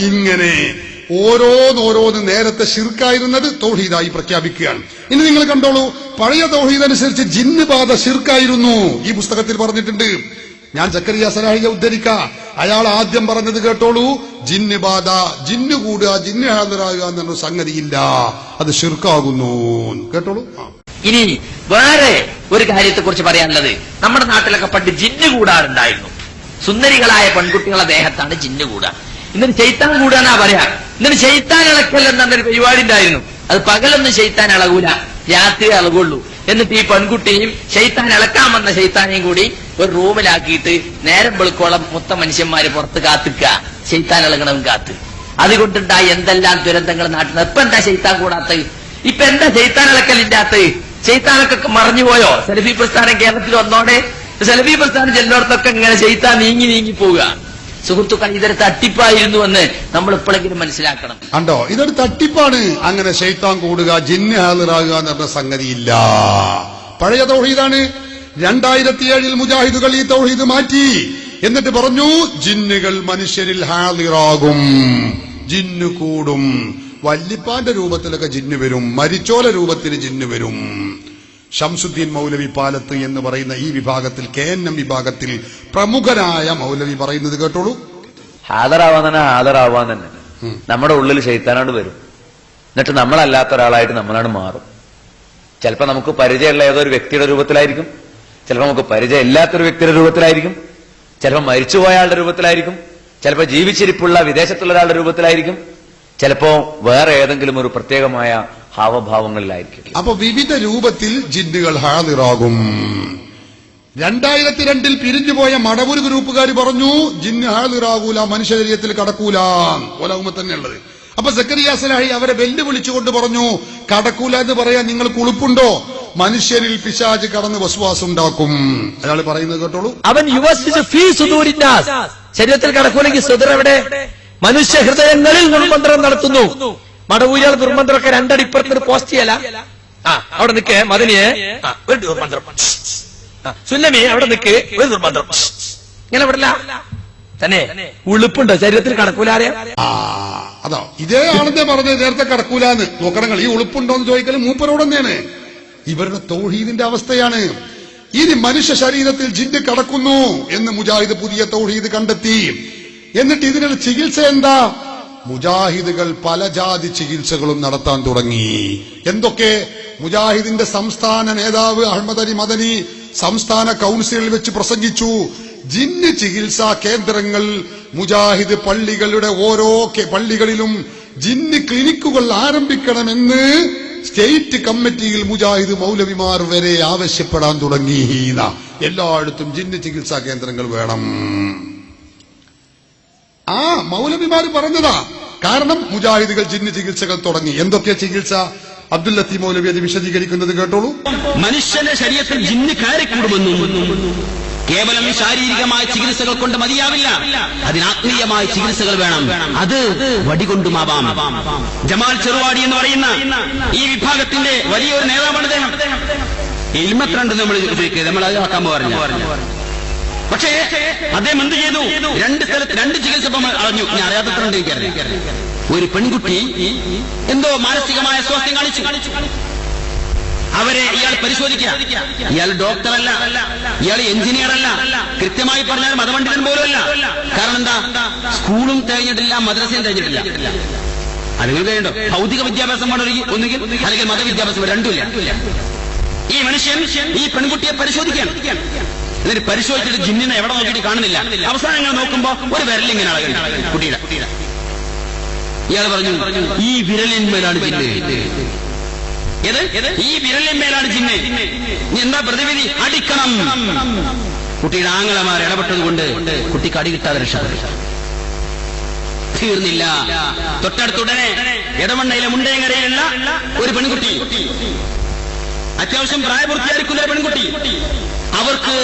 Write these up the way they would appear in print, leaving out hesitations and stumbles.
ഇങ്ങനെ ഓരോന്നോരോന്ന് നേരത്തെ ശിർക്കായിരുന്നത് തൗഹീദായി പ്രഖ്യാപിക്കുകയാണ്. ഇനി നിങ്ങൾ കണ്ടോളൂ, പഴയ തൗഹീദ് അനുസരിച്ച് ജിന്ന് ബാധ ശിർക്കായിരുന്നു. ഈ പുസ്തകത്തിൽ പറഞ്ഞിട്ടുണ്ട്. ഞാൻ സക്കരിയ സലാഹിയെ ഉദ്ധരിക്ക. അയാൾ ആദ്യം പറഞ്ഞത് കേട്ടോളൂ, ജിന്ന് ബാധ, ജിന്ന് കൂടുക, ജിന്ന് ഹാജരാകുക എന്നൊരു സംഗതിയില്ല, അത് ശിർക്കാകുന്നു. കേട്ടോളൂ. ഇനി വേറെ ഒരു കാര്യത്തെ കുറിച്ച് പറയാനുള്ളത്, നമ്മുടെ നാട്ടിലൊക്കെ പണ്ട് ജിന്ന് കൂടാറുണ്ടായിരുന്നു. സുന്ദരികളായ പെൺകുട്ടികളുടെ ദേഹത്താണ് ജിന്ന് കൂടുക. എന്നിട്ട് ശൈത്താൻ കൂടുകയെന്നാ പറയാ. എന്നിട്ട് ശൈത്താൻ ഇളക്കൽ എന്നൊരു പരിപാടി ഉണ്ടായിരുന്നു. അത് പകലൊന്നും ശൈത്താൻ ഇളകൂല, രാത്രി ഇളകുള്ളൂ. എന്നിട്ട് ഈ പെൺകുട്ടിയും ശൈത്താൻ ഇളക്കാൻ വന്ന ശൈത്താനെയും കൂടി ഒരു റൂമിലാക്കിയിട്ട് നേരം വെളുക്കോളം മൊത്തം മനുഷ്യന്മാര് പുറത്ത് കാത്തിക്കുക, ശൈത്താൻ ഇളകണവും കാത്ത്. അതുകൊണ്ടുണ്ടായി എന്തെല്ലാം ദുരന്തങ്ങൾ നാട്ടിൽ. ഇപ്പൊ എന്താ ശൈത്താൻ കൂടാത്തത്? ഇപ്പൊ എന്താ ശൈത്താൻ ഇളക്കലില്ലാത്തത്? ശൈത്താനൊക്കെ മറഞ്ഞുപോയോ? സലഫി പ്രസ്ഥാനം കേരളത്തിൽ വന്നോടെ സലഫി പ്രസ്ഥാനം ചെല്ലോടത്തൊക്കെ ഇങ്ങനെ ശൈത്താൻ നീങ്ങി പോവുക. സുഹൃത്തുക്കൾ, ഇതൊരു തട്ടിപ്പായിരുന്നു എന്ന് നമ്മൾ ഇപ്പോഴെങ്കിലും മനസ്സിലാക്കണം. കണ്ടോ, ഇതൊരു തട്ടിപ്പാണ്. അങ്ങനെ ശൈത്താൻ കൂടുക, ജിന്ന് ഹാജരാകുക എന്ന് പറഞ്ഞ സംഗതിയില്ല. പഴയ തൗഹീദാണ്. 2007 മുജാഹിദുകൾ ഈ തൗഹീദ് മാറ്റി. എന്നിട്ട് പറഞ്ഞു, ജിന്നുകൾ മനുഷ്യരിൽ ഹാളിറാകും, ജിന്ന് കൂടും. വല്ലിപ്പാന്റെ രൂപത്തിലൊക്കെ ജിന്ന് വരും, മരിച്ചോല രൂപത്തിൽ ജിന്ന് വരും. ഷംസുദ്ദീൻ മൗലവി പാലത്ത് എന്ന് പറയുന്ന ഈ വിഭാഗത്തിൽ, KNM വിഭാഗത്തിൽ പ്രമുഖനായ മൗലവി പറയുന്നത് കേട്ടോളൂ. ഹാജരാവാൻ തന്നെ നമ്മുടെ ഉള്ളിൽ ശൈത്താനോട് വരും. എന്നിട്ട് നമ്മളല്ലാത്ത ഒരാളായിട്ട് നമ്മളാണ് മാറും. ചിലപ്പോൾ നമുക്ക് പരിചയമുള്ള ഏതൊരു വ്യക്തിയുടെ രൂപത്തിലായിരിക്കും, ചിലപ്പോൾ നമുക്ക് പരിചയം ഇല്ലാത്തൊരു വ്യക്തിയുടെ രൂപത്തിലായിരിക്കും, ചിലപ്പോൾ മരിച്ചുപോയ ആളുടെ രൂപത്തിലായിരിക്കും, ചിലപ്പോൾ ജീവിച്ചിരിപ്പുള്ള വിദേശത്തുള്ള ഒരാളുടെ രൂപത്തിലായിരിക്കും, ചിലപ്പോ വേറെ ഏതെങ്കിലും ഒരു പ്രത്യേകമായ ഹാവഭാവങ്ങളിലായിരിക്കും. അപ്പൊ വിവിധ രൂപത്തിൽ ജിന്നുകൾ ഹാളിറാകും. 2002 പിരിഞ്ഞുപോയ മടവൂർ ഗ്രൂപ്പുകാർ പറഞ്ഞു, ജിന്ന് ഹാളിറാകൂല, മനുഷ്യ ശരീരത്തിൽ കടക്കൂല. ഓലാവുമ്പോ തന്നെയുള്ളത്. അപ്പൊ സക്കരിയ സലാഹി അവരെ വെല്ലുവിളിച്ചുകൊണ്ട് പറഞ്ഞു, കടക്കൂല എന്ന് പറയാൻ നിങ്ങൾക്ക് ഉളുപ്പുണ്ടോ? മനുഷ്യരിൽ പിശാച് കടന്ന് വസ്വാസം ഉണ്ടാക്കും. അയാൾ പറയുന്നത് കേട്ടോളൂ. അവൻ ശരീരത്തിൽ കടക്കൂലെങ്കിൽ സുദർ എവിടെ? മനുഷ്യ ഹൃദയങ്ങളിൽ ദുർമന്ത്രം നടത്തുന്നു. മടവൂരിയാൾ ദുർമന്ത്രമൊക്കെ രണ്ടടിപ്പുറത്ത് പോസ്റ്റ് ചെയ്യല. അവിടെ നിൽക്കേ മദനിയെ ഒരു ദുർമന്ത്രം, സുന്നമി അവിടെ നിൽക്ക് ഒരു ദുർമന്ത്രം, ഇങ്ങനെ വിടില്ല തന്നെ. ഉളുപ്പുണ്ടോ ശരീരത്തിൽ കടക്കൂലാരെ? അതാ ഇതേ ആണെന്നേ പറഞ്ഞത് നേരത്തെ കടക്കൂലാന്ന്. നോക്കണങ്ങൾ, ഈ ഉളുപ്പുണ്ടോന്ന് ചോദിക്കലും മൂപ്പരോട് തന്നെയാണ്. ഇവരുടെ തൗഹീദിന്റെ അവസ്ഥയാണ്. ഇനി മനുഷ്യ ശരീരത്തിൽ ജിന്ന് കടക്കുന്നു എന്ന് മുജാഹിദ് പുതിയ തൗഹീദ് കണ്ടെത്തി. എന്നിട്ട് ഇതിനൊരു ചികിത്സ എന്താ? മുജാഹിദുകൾ പല ജാതി ചികിത്സകളും നടത്താൻ തുടങ്ങി. എന്തൊക്കെ? മുജാഹിദിന്റെ സംസ്ഥാന നേതാവ് അഹമ്മദ് അലി മദനി സംസ്ഥാന കൌൺസിലിൽ വെച്ച് പ്രസംഗിച്ചു. ജിന്ന് ചികിത്സാ കേന്ദ്രങ്ങൾ, മുജാഹിദ് പള്ളികളുടെ ഓരോ പള്ളികളിലും ജിന്ന് ക്ലിനിക്കുകൾ ആരംഭിക്കണമെന്ന് സ്റ്റേറ്റ് കമ്മിറ്റിയിൽ മുജാഹിദ് മൗലവിമാർ വരെ ആവശ്യപ്പെടാൻ തുടങ്ങി. എല്ലായിടത്തും ജിന്ന് ചികിത്സാ കേന്ദ്രങ്ങൾ വേണം. ആ മൗലവിമാർ പറഞ്ഞതാ. കാരണം മുജാഹിദുകൾ ജിന്ന് ചികിത്സകൾ തുടങ്ങി. എന്തൊക്കെ ചികിത്സ? അബ്ദുൽ ലത്തീഫ് മൗലവി അത് വിശദീകരിക്കുന്നത് കേട്ടോളൂ. മനുഷ്യന്റെ ശരീരത്തിൽ ജിന്ന് കയറിക്കൂടുമെന്നും കേവലം ശാരീരികമായ ചികിത്സകൾ കൊണ്ട് മതിയാവില്ല, അതിനാത്മീയമായ ചികിത്സകൾ വേണം. അത് വടികൊണ്ടുമാവാം. ജമാൽ ചെറുവാടി എന്ന് പറയുന്ന ഈ വിഭാഗത്തിന്റെ വലിയൊരു നേതാവാണ് അദ്ദേഹം. ഇൽമത്രണ്ട് നമ്മൾ അത് ആക്കാൻ പറഞ്ഞു. പക്ഷേ അദ്ദേഹം എന്ത് ചെയ്തു? രണ്ട് സ്ഥലത്ത് രണ്ട് ചികിത്സ അറിഞ്ഞു. ഞാൻ അറിയാത്തത്രണ്ട് എനിക്കറിയാം. ഒരു പെൺകുട്ടി എന്തോ മാനസികമായ സ്വാസ്ഥ്യം കാണിച്ചു. അവരെ ഇയാൾ പരിശോധിക്കുക. ഇയാൾ ഡോക്ടറല്ല, ഇയാൾ എഞ്ചിനീയർ അല്ല, കൃത്യമായി പറഞ്ഞാൽ മതപണ്ഡിതൻ പോലുമല്ല. കാരണം എന്താ? സ്കൂളും കഴിഞ്ഞിട്ടില്ല, മദ്രസയും കഴിഞ്ഞിട്ടില്ല. അല്ലെങ്കിൽ കഴിയണ്ടോ? ഭൗതിക വിദ്യാഭ്യാസം ഒന്നുകിൽ അല്ലെങ്കിൽ മതവിദ്യാഭ്യാസം, രണ്ടുമില്ല. ഈ മനുഷ്യൻ ഈ പെൺകുട്ടിയെ പരിശോധിക്കുകയാണ്. എന്നിട്ട് പരിശോധിച്ചിട്ട് ജിന്നിനെ എവിടെ നോക്കിയിട്ട് കാണുന്നില്ല. അവസാനം ഇങ്ങനെ നോക്കുമ്പോ ഒരു വിരലിങ്ങനെ അളകുന്നു കുട്ടിയുടെ. ഇയാൾ പറഞ്ഞു, ഈ വിരലിന്മേലാണ് ജിന്ന്. ഈ വിരലിന്മേലാണ് ജിന്ന്. എന്താ പ്രതിവിധി? അടിക്കണം. കുട്ടിയുടെ ആങ്ങളമാർ ഇടപെട്ടതുകൊണ്ട് കുട്ടിക്ക് അടി കിട്ടാതെ രക്ഷപ്പെട്ടു. തീർന്നില്ല. തൊട്ടടുത്തുടനെ ഇടമണ്ണയിലെ മുണ്ടയങ്ങരയിലുള്ള ഒരു പെൺകുട്ടി, അത്യാവശ്യം പ്രായപൂർത്തിയായിരിക്കുന്ന ഒരു പെൺകുട്ടി, അവർക്ക്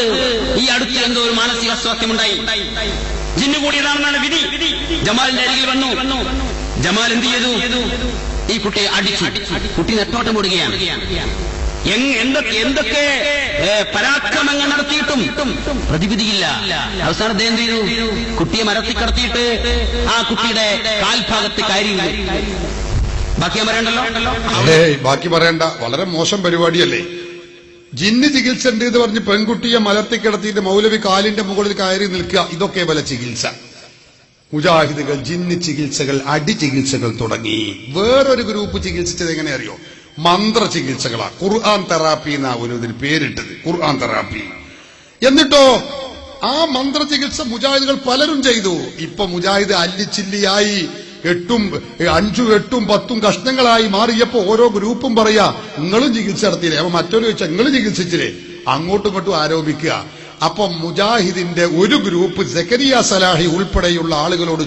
ഈ അടുത്ത് എന്തോ ഒരു മാനസിക അസ്വാസ്ഥ്യമുണ്ടായി. ജിന്നു കൂടിയതാണെന്നാണ് വിധി. ജമാലിന്റെ അരികിൽ വന്നു. ജമാൽ എന്ത് ചെയ്തു? ഈ കുട്ടിയെ അടിച്ചു. കുട്ടി നെട്ടോട്ടം ഓടുകയാണ്. എന്തൊക്കെ പരാക്രമങ്ങൾ നടത്തിയിട്ടും പ്രതിവിധിയില്ല. അവസാനം എന്ത് ചെയ്തു? കുട്ടിയെ മരത്തിൽ കടത്തിയിട്ട് ആ കുട്ടിയുടെ കാൽഭാഗത്ത് കയറി. ബാക്കി പറയണ്ടല്ലോ. ബാക്കി പറയണ്ട. വളരെ മോശം പരിപാടിയല്ലേ. ജിന്ന് ചികിത്സ ഉണ്ട് എന്ന് പറഞ്ഞ് പെൺകുട്ടിയെ മലർത്തി കിടത്തിയിട്ട് മൗലവി കാലിന്റെ മുകളിൽ കയറി നിൽക്കുക. ഇതൊക്കെ പല ചികിത്സ. മുജാഹിദുകൾ ജിന്ന് ചികിത്സകൾ, അടി ചികിത്സകൾ തുടങ്ങി. വേറൊരു ഗ്രൂപ്പ് ചികിത്സിച്ചത് എങ്ങനെ അറിയോ? മന്ത്ര ചികിത്സകളാ. ഖുർആൻ തെറാപ്പി എന്നാ ഒരു ഇതിന് പേരിട്ടത്, ഖുർആൻ തെറാപ്പി. എന്നിട്ടോ ആ മന്ത്ര ചികിത്സ മുജാഹിദുകൾ പലരും ചെയ്തു. ഇപ്പൊ മുജാഹിദ് അല്ലിച്ചില്ലിയായി 5, 8, 10 കഷ്ണങ്ങളായി മാറിയപ്പോ ഓരോ ഗ്രൂപ്പും പറയാ നിങ്ങളും ചികിത്സ നടത്തിയില്ലേ. അപ്പൊ മറ്റൊരു ചോദിച്ചാൽ നിങ്ങൾ ചികിത്സിച്ചില്ലേ. അങ്ങോട്ടും ഇങ്ങോട്ടും ആരോപിക്കുക. അപ്പൊ മുജാഹിദിന്റെ ഒരു ഗ്രൂപ്പ് സക്കരിയ സലാഹി ഉൾപ്പെടെയുള്ള ആളുകളോട്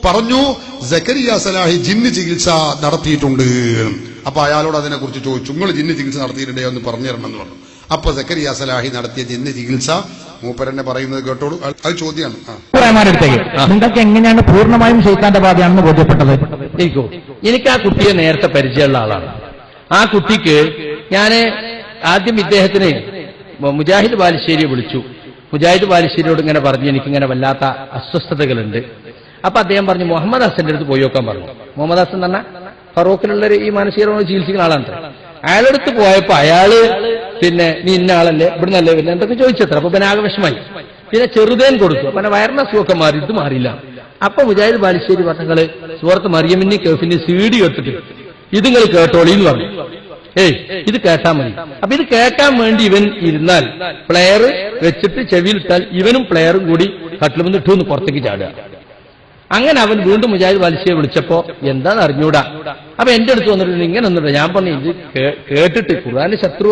പറഞ്ഞു സക്കരിയ സലാഹി ജിന്ന് ചികിത്സ നടത്തിയിട്ടുണ്ട്. അപ്പൊ അയാളോട് അതിനെ കുറിച്ച് ചോദിച്ചു, നിങ്ങൾ ജിന്ന് ചികിത്സ നടത്തിയിട്ടുണ്ടോ എന്ന് പറഞ്ഞു തരണമെന്ന് പറഞ്ഞു. അപ്പൊ സക്കരിയ സലാഹി നടത്തിയ ജിന്ന് ചികിത്സ മൂപ്പരന്നെ പറയുന്നത് കേട്ടോളൂ. അത് ചോദ്യമാണ്. നിങ്ങൾക്ക് എങ്ങനെയാണ് പൂർണ്ണമായും ശൈത്താന്റെ ബാധയാണെന്ന് ബോധ്യപ്പെട്ടത്? എനിക്ക് ആ കുട്ടിയെ നേരത്തെ പരിചയമുള്ള ആളാണ്. ആ കുട്ടിക്ക് ഞാന് ആദ്യം ഇദ്ദേഹത്തിന് മുജാഹിദ് ബാലുശ്ശേരിയെ വിളിച്ചു. മുജാഹിദ് ബാലുശ്ശേരിയോട് ഇങ്ങനെ പറഞ്ഞു എനിക്കിങ്ങനെ വല്ലാത്ത അസ്വസ്ഥതകളുണ്ട്. അപ്പൊ അദ്ദേഹം പറഞ്ഞു മുഹമ്മദ് ഹസന്റെ അടുത്ത് പോയി നോക്കാൻ പറഞ്ഞു. മുഹമ്മദ് ഹസൻ തന്നെ ഫറൂഖിലുള്ള ഈ മാനസിക ചികിത്സിക്കുന്ന ആളാണ്. അയാളടുത്ത് പോയപ്പോ അയാള് പിന്നെ നീ ഇന്ന ആളല്ലേ ഇവിടുന്നല്ലേ പിന്നെ എന്തൊക്കെ ചോദിച്ചത്ര. അപ്പൊ പിന്നെ ആകെ വിഷമായി. പിന്നെ ചെറുതേൻ കൊടുത്തു. പിന്നെ വയറിന സുഖമൊക്കെ മാറി, ഇത് മാറിയില്ല. അപ്പൊ മുജാഹിദ് ബാലുശ്ശേരി പറഞ്ഞങ്ങള് സുഹൃത്ത് മറിയമിന്നി കേഫിന്റെ CD എടുത്തിട്ട് ഇത് നിങ്ങൾ കേട്ടോളി എന്ന് പറഞ്ഞു. ഇത് കേട്ടാ മതി. അപ്പൊ ഇത് കേൾക്കാൻ വേണ്ടി ഇവൻ ഇരുന്നാൽ പ്ലെയർ വെച്ചിട്ട് ചെവിയിലിട്ടാൽ ഇവനും പ്ലെയറും കൂടി കട്ടിലുമെന്ന് ഇട്ടൊന്ന് പുറത്തേക്ക് ചാടുക. അങ്ങനെ അവൻ വീണ്ടും മുജാഹിദ് ബാലുശ്ശേരി വിളിച്ചപ്പോ എന്താന്ന് അറിഞ്ഞൂടാ. അപ്പൊ എന്റെ അടുത്ത് വന്നിട്ട് ഇങ്ങനെ ഒന്നുമില്ല. ഞാൻ പറഞ്ഞു ഇത് കേട്ടിട്ട് ഖുർആന്റെ ശത്രു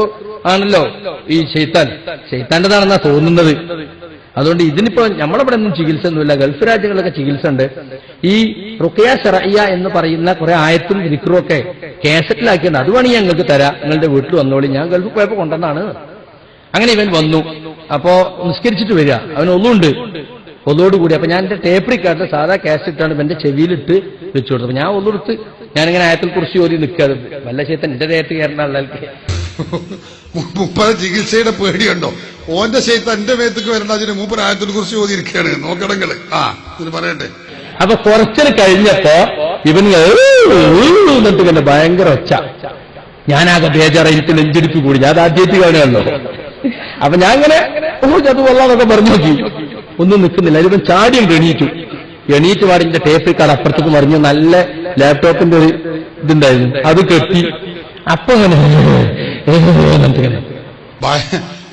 ആണല്ലോ ഈ ശൈത്താന്റെതാണെന്നാ തോന്നുന്നത്. അതുകൊണ്ട് ഇതിനിപ്പോ നമ്മളിവിടെ ഒന്നും ചികിത്സ ഒന്നുമില്ല. ഗൾഫ് രാജ്യങ്ങളിലൊക്കെ ചികിത്സ ഉണ്ട്. ഈ റുഖിയ ശറഇയ്യ എന്ന് പറയുന്ന കുറെ ആയത്തും ദിക്റും ഒക്കെ കാസറ്റിലാക്കിയുണ്ട്. അത് വേണമെങ്കിൽ ഞങ്ങൾക്ക് തരാം, നിങ്ങളുടെ വീട്ടിൽ വന്നോളി. ഞാൻ ഗൾഫിൽ പോയപ്പോ കൊണ്ടുവന്നാണ്. അങ്ങനെ ഇവൻ വന്നു. അപ്പോ നിസ്കരിച്ചിട്ട് വരിക. അവൻ ഒന്നുണ്ട് ഒന്നോടുകൂടി. അപ്പൊ ഞാൻ എന്റെ ടേപ്പ് റിക്കാർഡിൽ സാധാ കാസറ്റാണ് എന്റെ ചെവിയിലിട്ട് വെച്ചു കൊടുത്തത്. ഞാൻ ഒന്നെടുത്ത് ഞാനിങ്ങനെ ആയത്തിൽ കുറിച്ച് ഓരി നിൽക്കാതെ വല്ല ശൈത്താൻ എന്റെ ദേഹത്ത് കയറേണ്ട ആൾക്ക് മുപ്പത് ചികിത്സയുടെ പേടിയുണ്ടോ? ഓന്റെ ശൈത്താൻ എന്റെ മേത്തേക്ക് വരേണ്ട അതിന് മൂപ്പർ ആയത്തിൽ കുറിച്ച് ചോദിയിരിക്കുകയാണ്. നോക്കണങ്ങള് ഇതിന് പറയട്ടെ. അപ്പൊ കുറച്ചിന് കഴിഞ്ഞപ്പോ ഇവന് എന്നിട്ട് ഇങ്ങനെ ഭയങ്കര ഒച്ച. ഞാനാകെ ബേജാറ, എനിക്ക് നെഞ്ചെടുപ്പ് കൂടി. ഞാൻ ആദ്യമായിട്ട് കാണുകയല്ലോ. അപ്പൊ ഞാൻ ഇങ്ങനെ അത് കൊള്ളാന്നൊക്കെ പറഞ്ഞു നോക്കി. ഒന്നും നിൽക്കുന്നില്ല. ഇവൻ ചാടിയും എണീറ്റ് പാടിന്റെ ടേപ്പ് റിക്കാർഡ് അപ്പുറത്തേക്ക് മറിഞ്ഞു. നല്ല ലാപ്ടോപ്പിന്റെ ഒരു ഇതുണ്ടായിരുന്നു, അത് കെട്ടി. അപ്പൊ അങ്ങനെ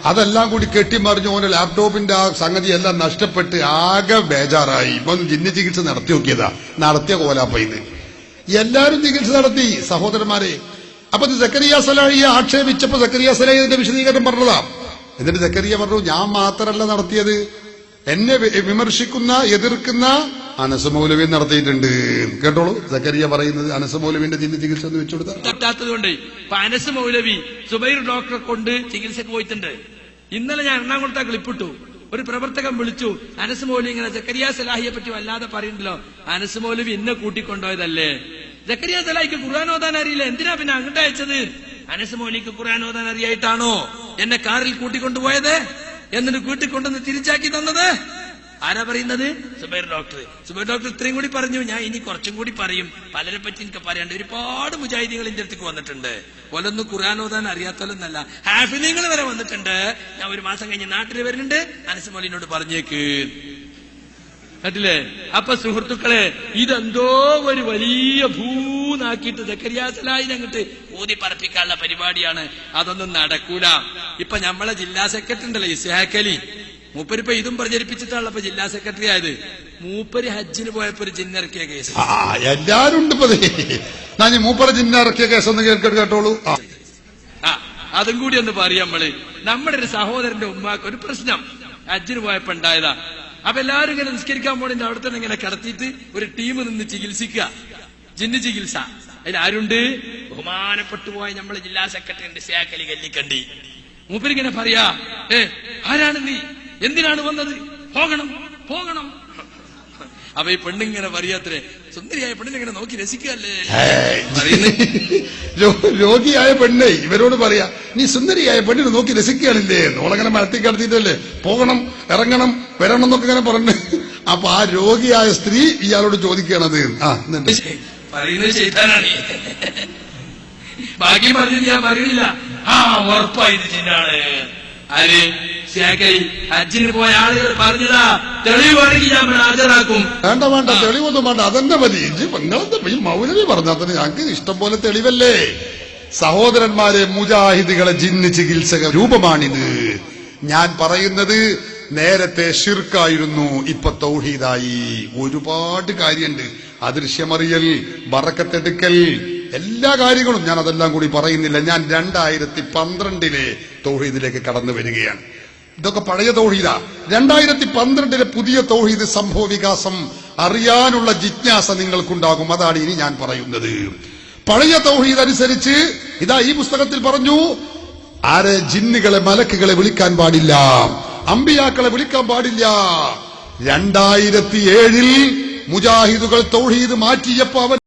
അതെല്ലാം കൂടി കെട്ടിമറിഞ്ഞു. ഓന്റെ ലാപ്ടോപ്പിന്റെ ആ സംഗതി എല്ലാം നഷ്ടപ്പെട്ട് ആകെ ബേജാറായി. ഇപ്പൊ ജിന്ന് ചികിത്സ നടത്തി നോക്കിയതാ. നടത്തിയ കോലാപ്പയിന്ന് എല്ലാരും ചികിത്സ നടത്തി സഹോദരന്മാരെ. അപ്പൊ സക്കരിയ സലാഹിയെ ആക്ഷേപിച്ചപ്പോ സക്കരിയ സലാഹി ഇതിന്റെ വിശദീകരണം പറഞ്ഞതാ. എന്നിട്ട് സക്കരിയ പറഞ്ഞു ഞാൻ മാത്രമല്ല നടത്തിയത്, എന്നെ വിമർശിക്കുന്ന എതിർക്കുന്ന അനസ് മൗലവി നടത്തിയിട്ടുണ്ട്. കേട്ടോളൂ സക്കരിയ പറയുന്നത്. അനസ് മൗലവിന്റെ ജിന്ന് ചികിത്സ ഒന്ന് വെച്ചുകൊടുത്ത തെറ്റാത്തതുകൊണ്ട് ഇപ്പൊ അനസ് മൗലവി സുബൈർ ഡോക്ടറെ കൊണ്ട് ചികിത്സക്ക് പോയിട്ടുണ്ട്. ഇന്നലെ ഞാൻ എറണാകുളത്തെ ക്ലിപ്പിട്ടു. ഒരു പ്രവർത്തകൻ വിളിച്ചു, അനസ് മൗലവി ഇങ്ങനെ സക്കരിയ സലാഹിയെ പറ്റി വല്ലാതെ പറയുന്നുണ്ടല്ലോ, അനസ് മൗലവി എന്നെ കൂട്ടിക്കൊണ്ടുപോയതല്ലേ. സക്കരിയ സലാഹിക്ക് ഖുർആൻ ഓതാൻ അറിയില്ല, എന്തിനാ പിന്നെ അങ്ങോട്ട് അയച്ചത്? അനസ് മൗലവിക്ക് ഖുർആൻ ഓതാൻ അറിയായിട്ടാണോ എന്നെ കാറിൽ കൂട്ടിക്കൊണ്ടുപോയത്? എന്നിട്ട് കൂട്ടിക്കൊണ്ടുവന്ന് തിരിച്ചാക്കി തന്നത്? ആരാ പറയുന്നത്? സുബൈർ ഡോക്ടർ. സുബൈർ ഡോക്ടർ ഇത്രയും കൂടി പറഞ്ഞു. ഞാൻ ഇനി കുറച്ചും കൂടി പറയും. പലരെ പറ്റി എനിക്ക് പറയാണ്ട്. ഒരുപാട് മുജാഹിദീകൾ എന്റെ അടുത്തേക്ക് വന്നിട്ടുണ്ട്. ഓലൊന്നും ഖുർആൻ ഓതാൻ അറിയാത്തവരൊന്നല്ല, ഹാഫിദീങ്ങൾ വരെ വന്നിട്ടുണ്ട്. ഞാൻ ഒരു മാസം കഴിഞ്ഞ് നാട്ടിൽ വരുന്നുണ്ട്, അനസ് മൗലവിനോട് പറഞ്ഞേക്ക് കേട്ടില്ലേ. അപ്പൊ സുഹൃത്തുക്കളെ, ഇതെന്തോ ഒരു വലിയ ഭൂനാക്കിയിട്ട് സക്കരിയ സലാഹിനെ അങ്ങോട്ട് ഊതി പറപ്പിക്കാനുള്ള പരിപാടിയാണ്. അതൊന്നും നടക്കൂല. ഇപ്പൊ നമ്മളെ ജില്ലാ സെക്രട്ടറി ഉണ്ടല്ലോ ഇസ്ഹാഖ് അലി, മൂപ്പരിപ്പോ ഇതും പ്രചരിപ്പിച്ചിട്ടാണല്ലോ ഇപ്പൊ ജില്ലാ സെക്രട്ടറി ആയത്. മൂപ്പര് ഹജ്ജിന് പോയപ്പോ ഒരു ജിന്നിറക്കിയ കേസ് എല്ലാരും ഉണ്ട്. ഞാൻ മൂപ്പര് ജിന്നിറക്കിയ കേസ് ഒന്ന് കേട്ടോളൂ. അതും കൂടി ഒന്ന് പറയാം. നമ്മുടെ ഒരു സഹോദരന്റെ ഉമ്മാക്ക് ഒരു പ്രശ്നം ഹജ്ജിന് പോയപ്പോ ഉണ്ടായതാ. അപ്പൊ എല്ലാവരും ഇങ്ങനെ നിസ്കരിക്കാൻ പോണെങ്കിൽ അവിടെ തന്നെ ഇങ്ങനെ കിടത്തിയിട്ട് ഒരു ടീം നിന്ന് ചികിത്സിക്കുക, ജിന്ന് ചികിത്സ. അതിലാരുണ്ട്? ബഹുമാനപ്പെട്ടു പോയ നമ്മളെ ജില്ലാ സെക്രട്ടറി ഉണ്ട് ഇസ്ഹാഖ് അലി കല്ലിക്കണ്ടി. മൂപ്പരിങ്ങനെ പറയാ, ആരാണ് നീ, എന്തിനാണ് വന്നത്, പോകണം. അപ്പൊ ഈ പെണ്ണിങ്ങനെ പറയാത്രേ, സുന്ദരിയായ പെണ്ണിനെ നോക്കി രസിക്കല്ലേ രോഗിയായ പെണ്ണേ ഇവരോട് പറയാ, നീ സുന്ദരിയായ പെണ്ണിനെ നോക്കി രസിക്കുകയാണില്ലേ, നോളങ്ങനെ മരത്തിൽ കിടത്തിയിട്ടല്ലേ പോകണം ഇറങ്ങണം വരണം എന്നൊക്കെ ഇങ്ങനെ പറഞ്ഞു. അപ്പൊ ആ രോഗിയായ സ്ത്രീ ഇയാളോട് ചോദിക്കണത് പറയുന്നത് ചെയ്താനാണ്. ബാക്കി പറഞ്ഞത് ഞാൻ പറയുന്നില്ല. ഉറപ്പായത് ചിന്നാണ്. ആര് ഹജ്ജിന് പോയ ആളുകൾ പറഞ്ഞതാ, തെളിവാണെങ്കിൽ ഞാൻ ഹാജരാക്കും. വേണ്ട തെളിവൊന്നും വേണ്ട, അതെന്നെ മതി. നിങ്ങളെന്താ ഈ മൗലവി പറഞ്ഞാൽ തന്നെ ഞങ്ങൾക്ക് ഇഷ്ടം പോലെ തെളിവല്ലേ. സഹോദരന്മാരെ, മുജാഹിദുകളെ ജിന്ന് ചികിത്സക രൂപമാണിത്. ഞാൻ പറയുന്നത് നേരത്തെ ഷിർക്കായിരുന്നു, ഇപ്പൊ തൗഹീദായി. ഒരുപാട് കാര്യമുണ്ട്. അദൃശ്യമറിയൽ, ബറക്കത്തെടുക്കൽ, എല്ലാ കാര്യങ്ങളും ഞാൻ അതെല്ലാം കൂടി പറയുന്നില്ല. ഞാൻ 2012 തൗഹീദിലേക്ക് കടന്നു വരികയാണ്. ഇതൊക്കെ പഴയ തൗഹീദാ. 2012 പുതിയ തൗഹീദ് സംഭവ വികാസം അറിയാനുള്ള ജിജ്ഞാസ നിങ്ങൾക്കുണ്ടാകും. അതാണ് ഇനി ഞാൻ പറയുന്നത്. പഴയ തൗഹീദ് അനുസരിച്ച് ഇതാ ഈ പുസ്തകത്തിൽ പറഞ്ഞു, ആരെ ജിന്നുകളെ മലക്കുകളെ വിളിക്കാൻ പാടില്ല, അമ്പിയാക്കളെ വിളിക്കാൻ പാടില്ല. 2007 മുജാഹിദുകൾ തൗഹീദ് മാറ്റിയപ്പോ അവർ